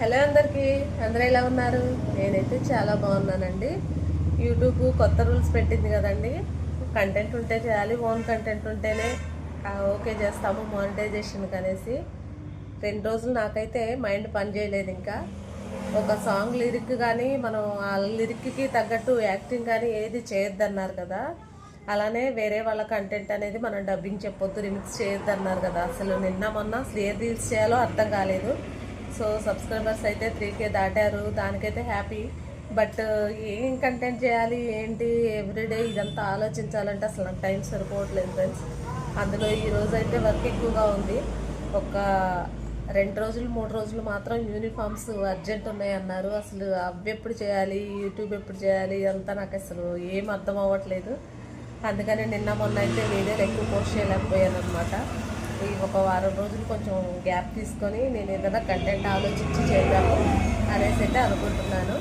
Hello అందరికీ, అందరూ ఎలా ఉన్నారు? నేనైతే చాలా బాగున్నానండి. యూట్యూబ్ కొత్త రూల్స్ పెట్టింది కదండి. కంటెంట్ ఉంటే చేయాలి, ఓన్ కంటెంట్ ఉంటేనే ఓకే చేస్తాము మానిటైజేషన్కి అనేసి. 2 రోజులు నాకైతే మైండ్ పని చేయలేదు. ఇంకా ఒక సాంగ్ లిరిక్ కానీ మనం ఆ లిరిక్కి తగ్గట్టు యాక్టింగ్ కానీ ఏది చేయొద్దన్నారు కదా. అలానే వేరే వాళ్ళ కంటెంట్ అనేది మనం డబ్బింగ్ చెప్పొద్దు, రిమిక్స్ చేయొద్దన్నారు కదా. అసలు నిన్న మొన్న అసలు ఏ రీల్స్ చేయాలో అర్థం కాలేదు. సో సబ్స్క్రైబర్స్ అయితే 3K దాటారు, దానికైతే హ్యాపీ. బట్ ఏం కంటెంట్ చేయాలి ఏంటి ఎవ్రీడే ఇదంతా ఆలోచించాలంటే అసలు నాకు టైం సరిపోవట్లేదు ఫ్రెండ్స్. అందులో ఈరోజు అయితే వర్క్ ఎక్కువగా ఉంది. ఒక 2 రోజులు 3 రోజులు మాత్రం యూనిఫామ్స్ అర్జెంట్ ఉన్నాయి అన్నారు. అసలు అవి ఎప్పుడు చేయాలి, యూట్యూబ్ ఎప్పుడు చేయాలి అంతా నాకు అసలు ఏం అర్థం అవ్వట్లేదు. అందుకని నిన్న మొన్న అయితే వీడియోలు ఎక్కువ పోస్ట్ చేయలేకపోయాను అనమాట. ఈ ఒక వారం రోజులు కొంచెం గ్యాప్ తీసుకొని నేను ఏదైనా కంటెంట్ ఆలోచించి చేద్దాము అనేసి అయితే అనుకుంటున్నాను.